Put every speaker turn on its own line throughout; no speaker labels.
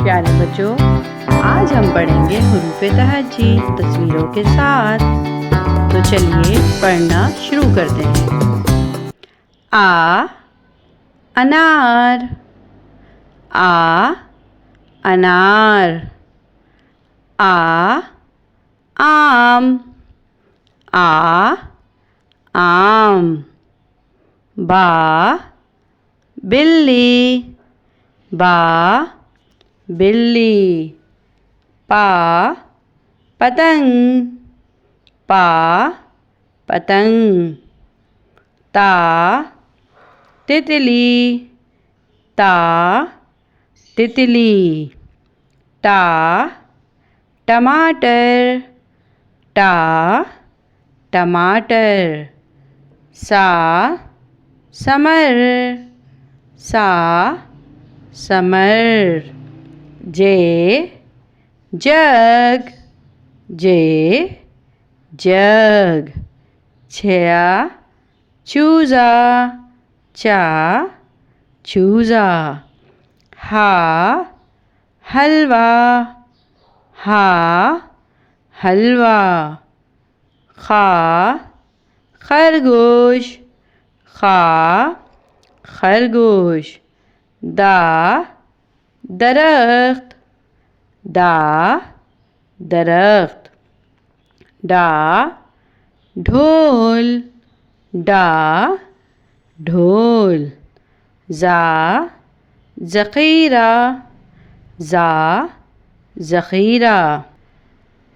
प्यारे बच्चों, आज हम पढ़ेंगे हुरूफ़े तहज्जी तस्वीरों के साथ। तो चलिए पढ़ना शुरू करते हैं। आ अनार, आ अनार। आ आम, आ आम। बा बिल्ली, बा बिल्ली। पा पतंग, पा पतंग। ता तितली, ता तितली। टा टमाटर, टा टमाटर। सा समर, सा समर। जे जग, जे जग। छया चूज़ा, चा चूज़ा। हा हलवा, हा हलवा। खा खरगोश, खा खरगोश। दा दरख्त, दा दरख्त। डा ढोल, डा ढोल। जा ज़ख़ीरा, जा ज़ख़ीरा।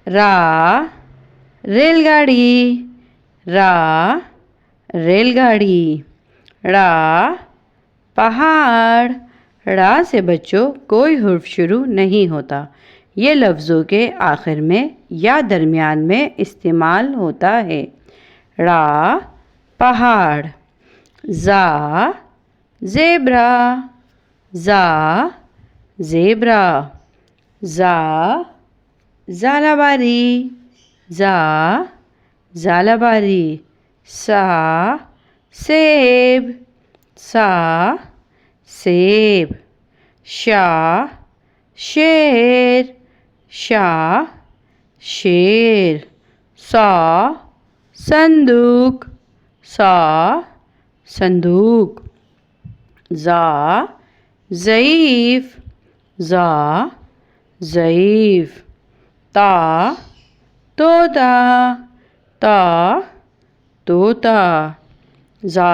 रा रेलगाड़ी, रा रेलगाड़ी। ड़ा पहाड़, ड़ा से बच्चों कोई हुर्फ शुरू नहीं होता। ये लफ्ज़ों के आखिर में या दरमियान में इस्तेमाल होता है। ड़ा पहाड़। ज़ा ज़ेब्रा, ज़ा ज़ेब्रा। ज़ा ज़ालाबारी, ज़ा ज़ालाबारी। सा सेब, सा सेब। शा शेर, शा शेर। सा संदूक, सा संदूक। ज़ा ज़ईफ़, ज़ा ज़ईफ़। ता तोता, ता तोता। ज़ा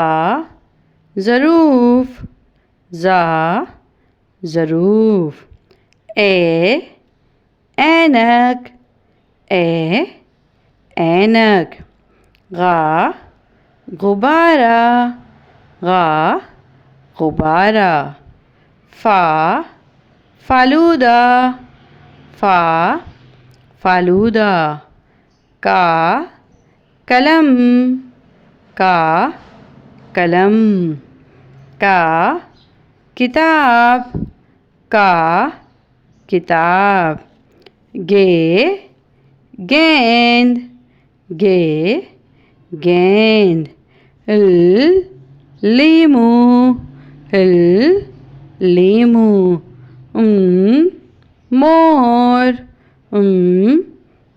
ज़रूफ़, ज़ा ज़रूफ़। ऐनक, ऐनक। गा गुब्बारा, गा गुब्बारा। फा फालूदा, फा फालूदा। का कलम, का कलम। का किताब, का किताब। गे गेंद, गे गेंद। लीमू, लीमू। मोर,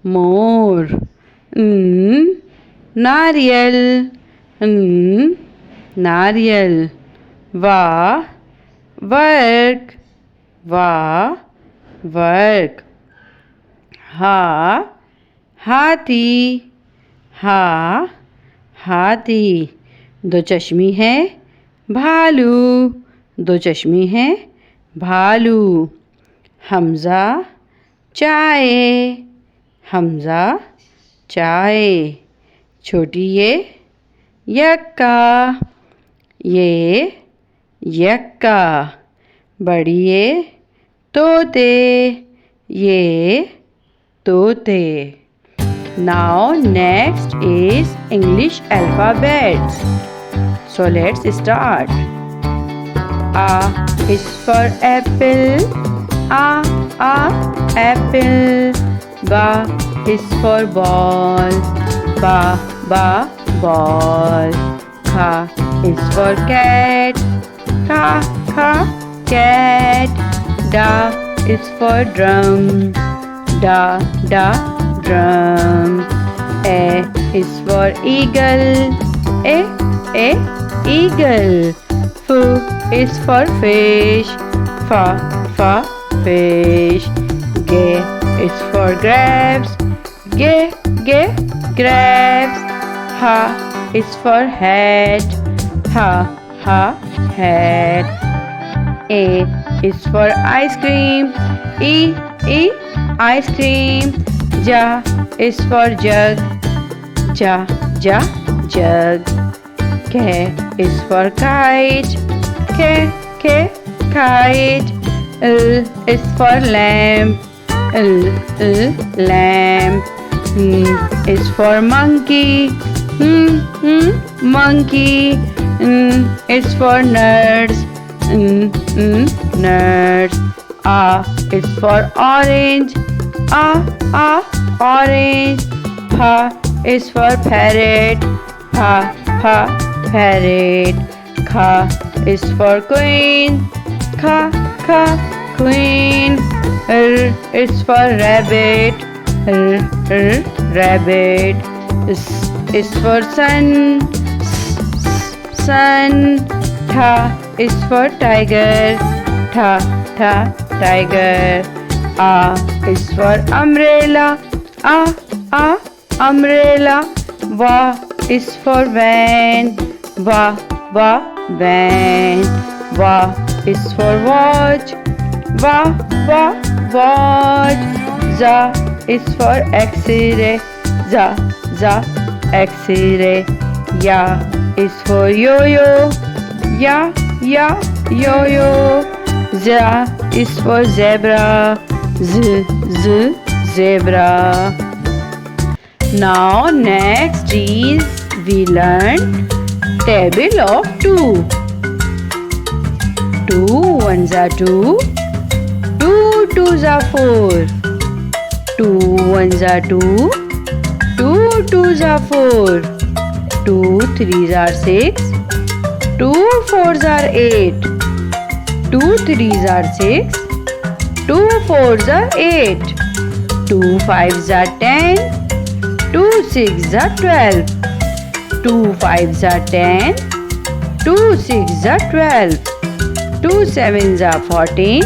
मोर। नारियल, नारियल। वा वर्क, वा वर्क। हा हाथी, हा हाथी। दो चश्मी है भालू, दो चश्मी है भालू। हमज़ा चाय, हमज़ा चाय। छोटी ये यक्का, ये यक्का। बड़ी ये तोते, ये तोते। Now next is English alphabets. So let's start. A is for apple, apple. Ba is for ball, ba ball. Kha is for cat, cat. Da is for drum. Da, da, drum. A is for eagle. A, eagle. F is for fish. Fa, fish. G is for grapes. G, grapes. H is for hat. Hat. A is for ice cream. E, ice cream. J is for jug. Jug. K is for kite. K, kite. L is for lamp. Lamp. Is for monkey. Monkey. Is for nerds. Nerds. Is for orange. Orange. P is for parrot. Parrot. K is for queen. Queen. R is for rabbit. Rabbit. S is for sun. Sun. T is for tiger. Tiger. A is for umbrella. Umbrella. V is for van. Van. W is for watch. Watch. Z is for X-ray. X-ray. Ya is for yo-yo. Yo-yo. Z is for zebra. Zebra. Now next is we learn table of 2. 2 ones are 2. 2 twos are 4. 2 ones are 2. 2 twos are 4. 2 threes are 6. 2 fours are 8. 2 threes are 6. 2 fours are 8. 2 fives are 10. 2 sixes are 12. 2 fives are 10. 2 sixes are 12. 2 sevens are 14.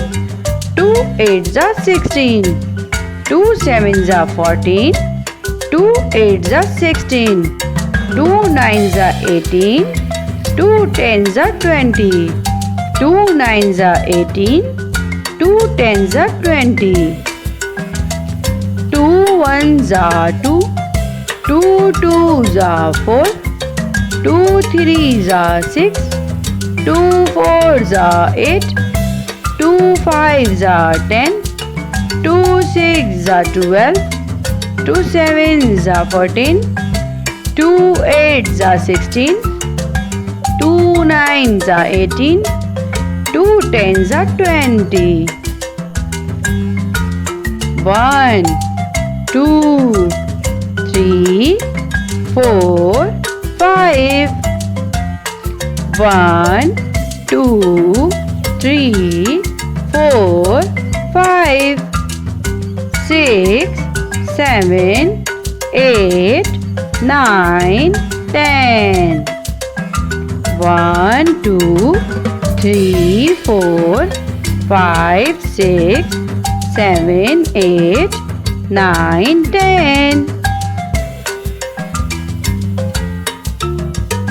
2 eights are 16. 2 sevens are 14. 2 eights are 16. 2 nines are 18. 2 tens are 20. 2 nines are 18. 2 tens are 20. 2 ones are 2. 2 twos are 4. 2 threes are 6. 2 fours are 8. 2 fives are 10. 2 sixes are 12. 2 sevens are 14. 2 eights are 16. 2 nines are 18. 2 tens are 20. 1, 2, 3, 4, 5. 1, 2, 3, 4, 5. 6, 7, 8, 9, 10. 1, 2, 3, 4, 5, 6, 7, 8, 9, 10.